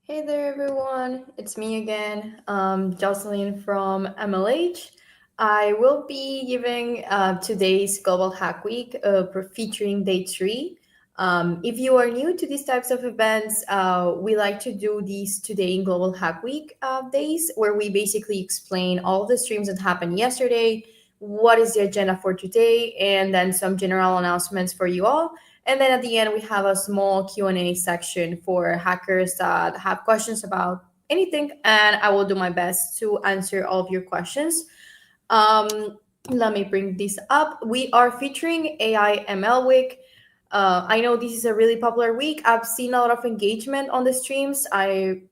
Hey there, everyone. It's me again, Jocelyn from MLH. I will be giving today's Global Hack Week featuring day three. If you are new to these types of events, we like to do these today in Global Hack Week days, where we basically explain all the streams that happened yesterday, what is the agenda for today, and then some general announcements for you all. And then at the end, we have a small Q&A section for hackers that have questions about anything, and I will do my best to answer all of your questions. Um, Let me bring this up. We are featuring AI ML Week. I know this is a really popular week. I've seen a lot of engagement on the streams. I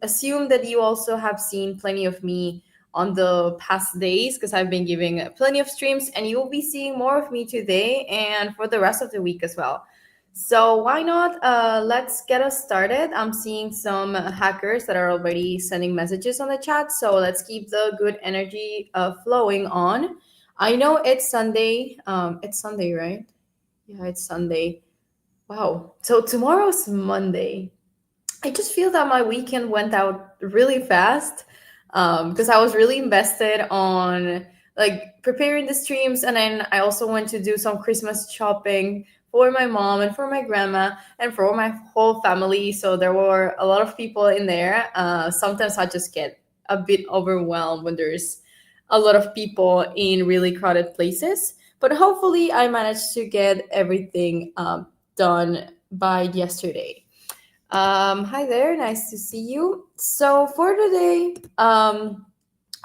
assume that you also have seen plenty of me on the past days because I've been giving plenty of streams, and you will be seeing more of me today and for the rest of the week as well. So why not? Let's get us started. I'm seeing some hackers that are already sending messages on the chat. So let's keep the good energy flowing on. I know it's Sunday. It's Sunday, right? Yeah, it's Sunday. Wow. So tomorrow's Monday. I just feel that my weekend went out really fast because I was really invested on like preparing the streams, and then I also went to do some Christmas shopping for my mom and for my grandma and for my whole family. So there were a lot of people in there. Sometimes I just get a bit overwhelmed when there's a lot of people in really crowded places. But hopefully, I managed to get everything done by yesterday. Hi there, nice to see you. So for today,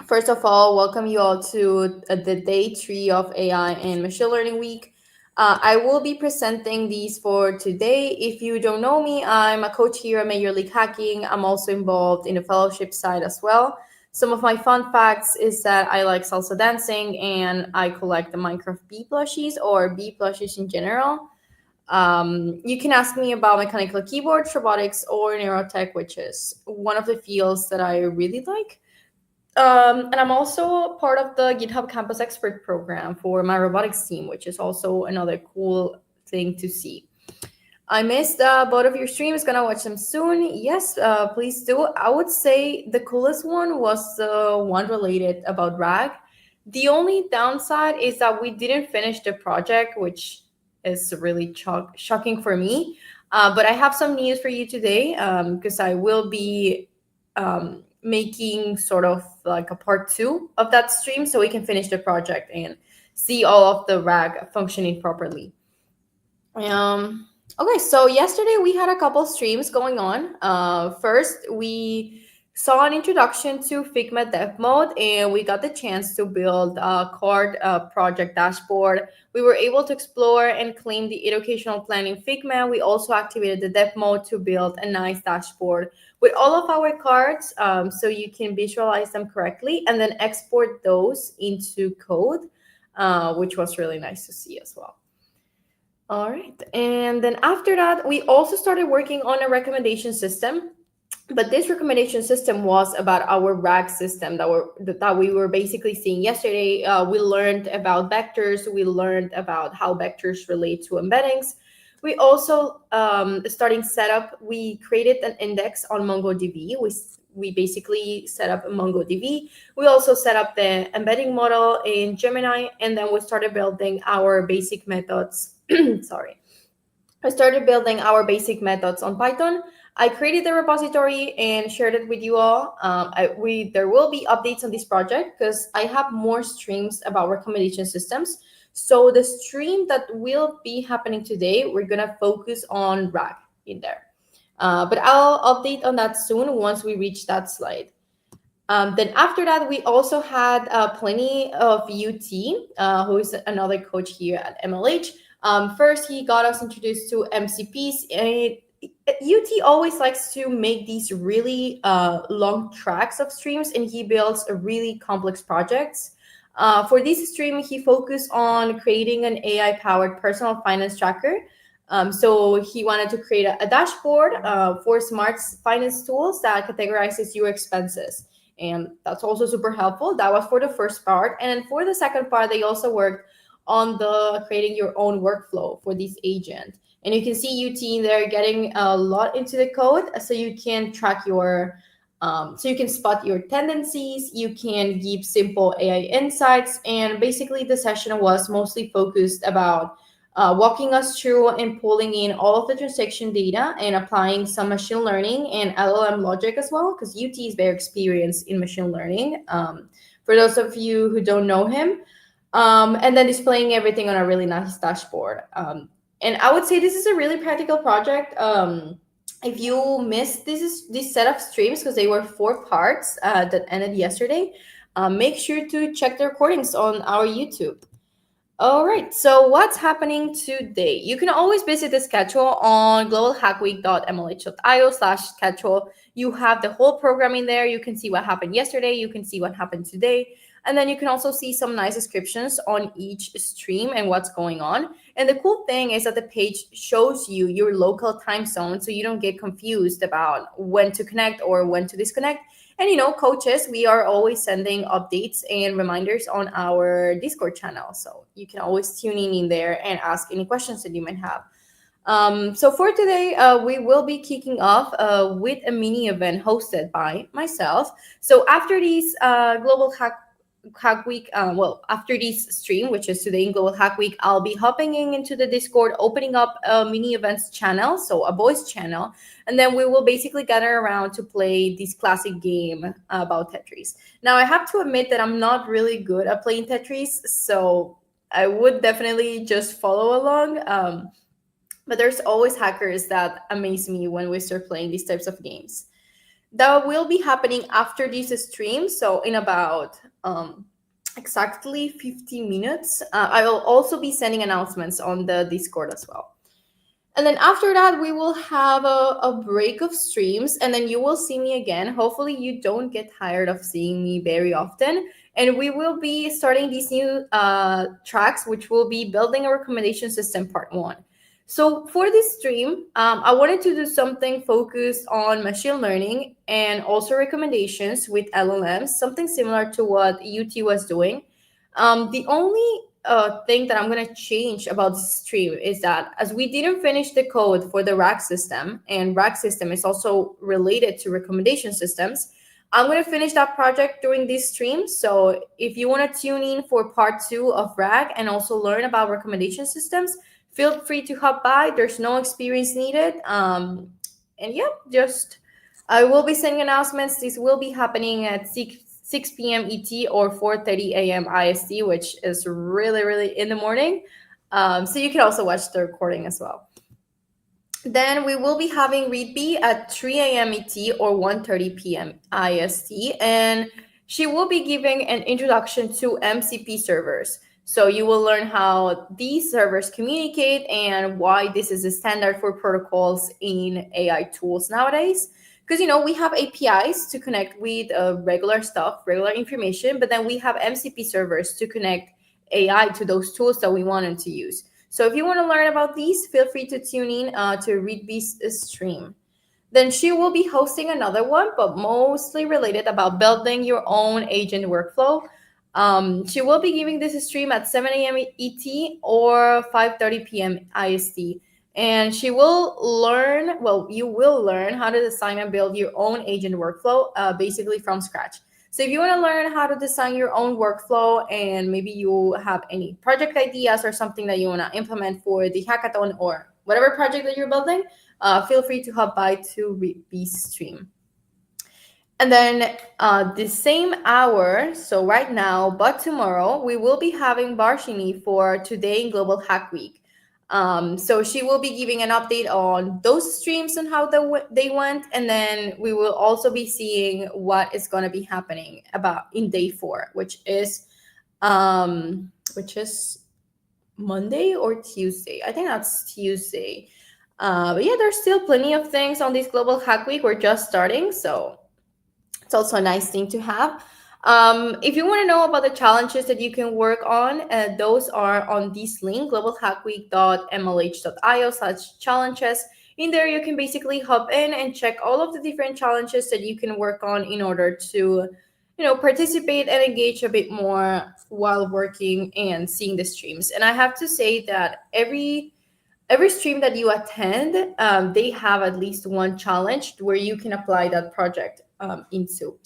first of all, welcome you all to the day three of AI and Machine Learning Week. I will be presenting these for today. If you don't know me, I'm a coach here at Major League Hacking. I'm also involved in the fellowship side as well. Some of my fun facts is that I like salsa dancing and I collect the Minecraft bee plushies or bee plushies in general. You can ask me about mechanical keyboards, robotics, or neurotech, which is one of the fields that I really like. And I'm also part of the GitHub Campus Expert program for my robotics team, which is also another cool thing to see. I missed both of your streams. Gonna watch them soon. Yes, please do. I would say the coolest one was the one related about RAG. The only downside is that we didn't finish the project, which is really shocking for me. But I have some news for you today because I will be making sort of like a part two of that stream so we can finish the project and see all of the RAG functioning properly. Okay, so yesterday we had a couple streams going on. First, we saw an introduction to Figma Dev Mode, and we got the chance to build a card project dashboard. We were able to explore and claim the educational plan in Figma. We also activated the Dev Mode to build a nice dashboard with all of our cards, so you can visualize them correctly and then export those into code, which was really nice to see as well. All right. And then after that, we also started working on a recommendation system. But this recommendation system was about our RAG system that we were basically seeing yesterday. We learned about vectors. We learned about how vectors relate to embeddings. We also starting setup. We created an index on MongoDB. We basically set up MongoDB. We also set up the embedding model in Gemini, and then we started building our basic methods. Sorry. I started building our basic methods on Python. I created the repository and shared it with you all. There will be updates on this project because I have more streams about recommendation systems. So the stream that will be happening today, we're gonna focus on RAG in there. But I'll update on that soon once we reach that slide. Then after that, we also had plenty of UT, who is another coach here at MLH. First, he got us introduced to MCPs. And UT always likes to make these really long tracks of streams, and he builds a really complex projects. For this stream, he focused on creating an AI-powered personal finance tracker. So he wanted to create a dashboard for smart finance tools that categorizes your expenses, and that's also super helpful. That was for the first part, and then for the second part, they also worked on the creating your own workflow for this agent. And you can see UT in there getting a lot into the code, so you can track your so you can spot your tendencies, you can give simple AI insights, and basically the session was mostly focused about walking us through and pulling in all of the transaction data and applying some machine learning and LLM logic as well, because UT is very experienced in machine learning. For those of you who don't know him, and then displaying everything on a really nice dashboard. And I would say this is a really practical project. If you missed this set of streams because they were 4 parts that ended yesterday, make sure to check the recordings on our YouTube. All right, so what's happening today? You can always visit the schedule on globalhackweek.mlh.io/schedule. You have the whole program in there. You can see what happened yesterday. You can see what happened today. And then you can also see some nice descriptions on each stream and what's going on. And the cool thing is that the page shows you your local time zone so you don't get confused about when to connect or when to disconnect. And coaches, we are always sending updates and reminders on our Discord channel. So you can always tune in there and ask any questions that you might have. So for today, we will be kicking off with a mini event hosted by myself. So after these Global Hack Week, after this stream, which is today in Global Hack Week, I'll be hopping into the Discord, opening up a mini events channel, so a voice channel, and then we will basically gather around to play this classic game about Tetris. Now, I have to admit that I'm not really good at playing Tetris, so I would definitely just follow along. But there's always hackers that amaze me when we start playing these types of games. That will be happening after this stream, so in about exactly 15 minutes. I will also be sending announcements on the Discord as well. And then after that, we will have a break of streams, and then you will see me again. Hopefully, you don't get tired of seeing me very often. And we will be starting these new tracks, which will be building a recommendation system part one. So for this stream, I wanted to do something focused on machine learning and also recommendations with LLMs, something similar to what UT was doing. The only thing that I'm gonna change about this stream is that as we didn't finish the code for the rack system, and rack system is also related to recommendation systems, I'm gonna finish that project during this stream. So if you want to tune in for part two of rack and also learn about recommendation systems, feel free to hop by. There's no experience needed. And yeah, just I will be sending announcements. This will be happening at 6 p.m. ET or 4:30 a.m. IST, which is really in the morning. So you can also watch the recording as well. Then we will be having Readby at 3 a.m. ET or 1:30 p.m. IST, and she will be giving an introduction to MCP servers. So you will learn how these servers communicate and why this is a standard for protocols in AI tools nowadays. Because we have APIs to connect with regular stuff, regular information, but then we have MCP servers to connect AI to those tools that we wanted to use. So if you want to learn about these, feel free to tune in to Readby's stream. Then she will be hosting another one, but mostly related about building your own agent workflow. She will be giving this stream at 7 a.m. ET or 5:30 p.m. IST. And she will learn, well, you will learn how to design and build your own agent workflow basically from scratch. So if you want to learn how to design your own workflow and maybe you have any project ideas or something that you want to implement for the hackathon or whatever project that you're building, feel free to hop by to Readby's stream. And then the same hour, so right now, but tomorrow, we will be having Barshini for Today in Global Hack Week. So she will be giving an update on those streams and how they went, and then we will also be seeing what is going to be happening about in day 4, which is Monday or Tuesday. I think that's Tuesday. But yeah, there's still plenty of things on this Global Hack Week. We're just starting, so it's also a nice thing to have. If you want to know about the challenges that you can work on, those are on this link, globalhackweek.mlh.io/challenges. In there, you can basically hop in and check all of the different challenges that you can work on in order to, participate and engage a bit more while working and seeing the streams. And I have to say that every stream that you attend, they have at least one challenge where you can apply that project into.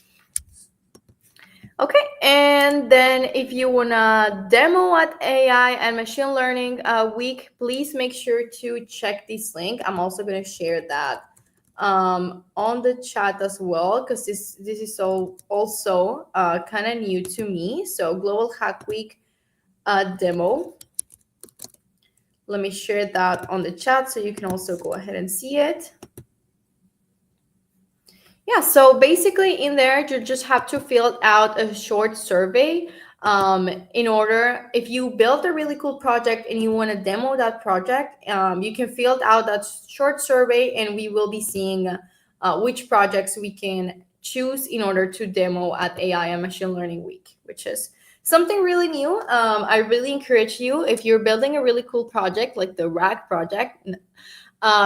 Okay, and then if you wanna demo at AI and machine learning week, please make sure to check this link. I'm also gonna share that on the chat as well, because this is also kind of new to me. So Global Hack Week demo. Let me share that on the chat so you can also go ahead and see it. Yeah, so basically in there, you just have to fill out a short survey in order, if you build a really cool project and you want to demo that project, you can fill out that short survey and we will be seeing which projects we can choose in order to demo at AI and Machine Learning Week, which is something really new. I really encourage you, if you're building a really cool project like the RAG project,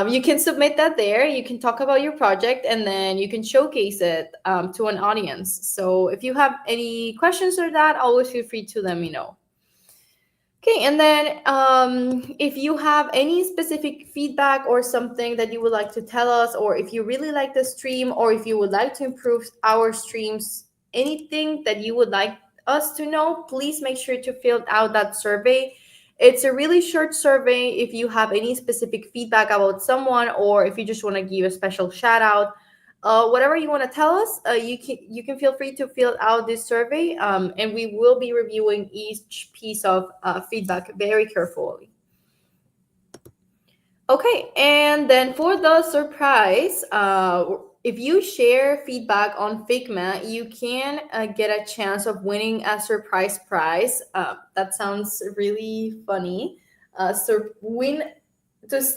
you can submit that there. You can talk about your project and then you can showcase it to an audience. So if you have any questions or that, always feel free to let me know. Okay, and then if you have any specific feedback or something that you would like to tell us, or if you really like the stream, or if you would like to improve our streams, anything that you would like us to know, please make sure to fill out that survey. It's a really short survey. If you have any specific feedback about someone, or if you just want to give a special shout out, whatever you want to tell us, you can feel free to fill out this survey, and we will be reviewing each piece of feedback very carefully. Okay, and then for the surprise, if you share feedback on Figma, you can get a chance of winning a surprise prize. That sounds really funny. Win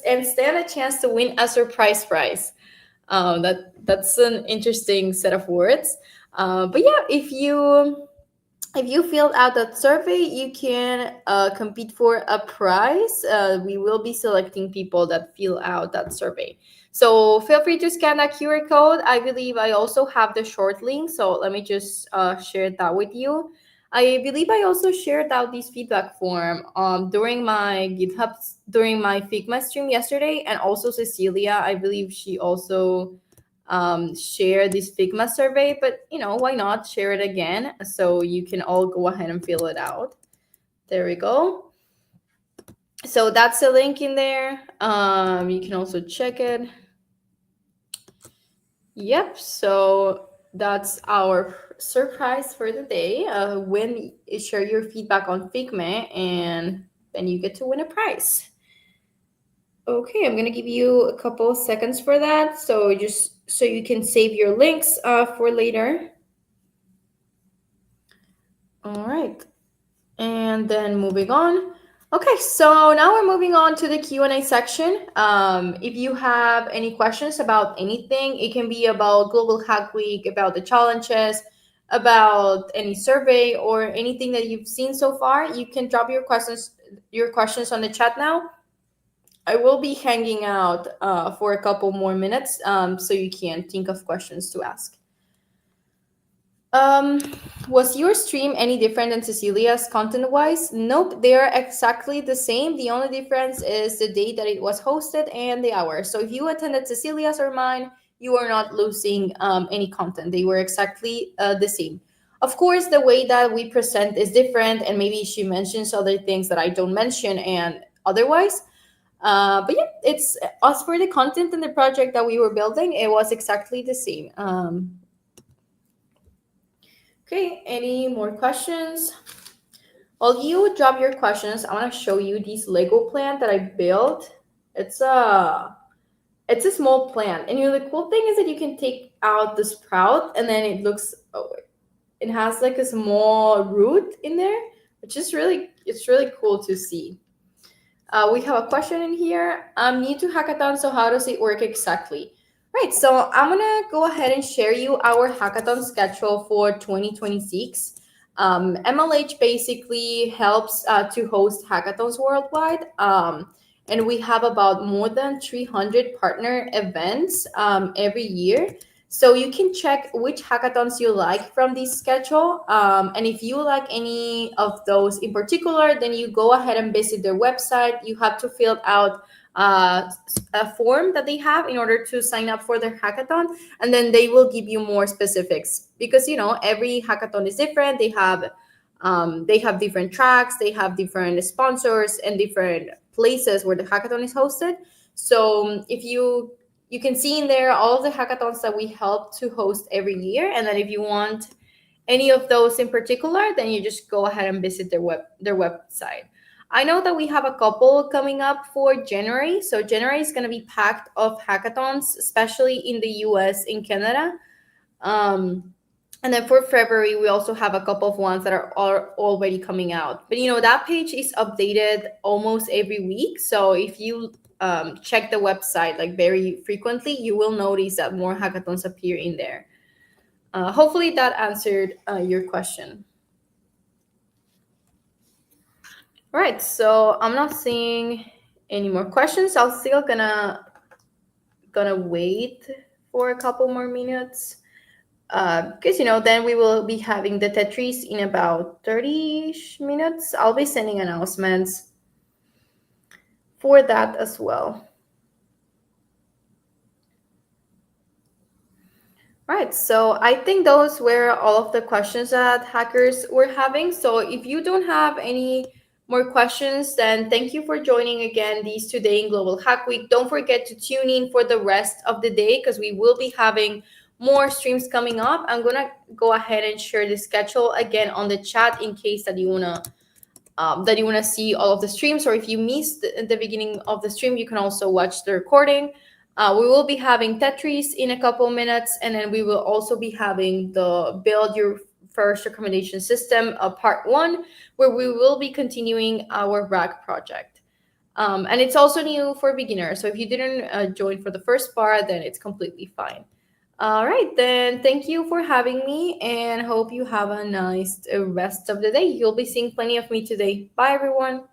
and stand a chance to win a surprise prize. That's an interesting set of words. But yeah, if you filled out that survey, you can compete for a prize. We will be selecting people that fill out that survey. So feel free to scan that QR code. I believe I also have the short link, so let me just share that with you. I believe I also shared out this feedback form during my GitHub, during my Figma stream yesterday, and also Cecilia, I believe she also share this Figma survey, but why not share it again so you can all go ahead and fill it out. There we go. So that's the link in there. You can also check it. Yep. So that's our surprise for the day. When you share your feedback on Figma, and then you get to win a prize. Okay, I'm gonna give you a couple seconds for that. So just so you can save your links for later. All right. And then moving on. Okay, so now we're moving on to the Q&A section. If you have any questions about anything, it can be about Global Hack Week, about the challenges, about any survey or anything that you've seen so far, you can drop your questions on the chat now. I will be hanging out for a couple more minutes so you can think of questions to ask. Um, was your stream any different than Cecilia's content wise? Nope, they are exactly the same. The only difference is the date that it was hosted and the hour. So if you attended Cecilia's or mine, you are not losing any content. They were exactly the same. Of course, the way that we present is different, and maybe she mentions other things that I don't mention and otherwise. But yeah, it's as for the content and the project that we were building, it was exactly the same. Okay, any more questions? While you drop your questions, I want to show you this Lego plant that I built. It's a it's a small plant, and the cool thing is that you can take out the sprout, and then it has like a small root in there, which is really cool to see. We have a question in here. I'm new to hackathon, so how does it work exactly? Right, so I'm gonna go ahead and share you our hackathon schedule for 2026. MLH basically helps to host hackathons worldwide, and we have about more than 300 partner events every year. So you can check which hackathons you like from this schedule. And if you like any of those in particular, then you go ahead and visit their website. You have to fill out a form that they have in order to sign up for their hackathon. And then they will give you more specifics because, every hackathon is different. They have different tracks, they have different sponsors and different places where the hackathon is hosted. So if you can see in there all of the hackathons that we help to host every year. And then if you want any of those in particular, then you just go ahead and visit their website. I know that we have a couple coming up for January. So January is going to be packed of hackathons, especially in the US and Canada. Um, and then for February, we also have a couple of ones that are already coming out. But that page is updated almost every week. So if you check the website like very frequently, you will notice that more hackathons appear in there. Hopefully that answered your question. All right, so I'm not seeing any more questions. I'm still gonna wait for a couple more minutes. Because then we will be having the Tetris in about 30-ish minutes. I'll be sending announcements for that as well. Right, so I think those were all of the questions that hackers were having. So if you don't have any more questions, then thank you for joining again these today in Global Hack Week. Don't forget to tune in for the rest of the day because we will be having more streams coming up. I'm gonna go ahead and share the schedule again on the chat in case that you wanna that you want to see all of the streams, or if you missed the beginning of the stream, you can also watch the recording. We will be having Tetris in a couple minutes, and then we will also be having the Build Your First Recommendation System, part one, where we will be continuing our RAG project. And it's also new for beginners. So if you didn't join for the first part, then it's completely fine. All right, then thank you for having me and hope you have a nice rest of the day. You'll be seeing plenty of me today. Bye, everyone.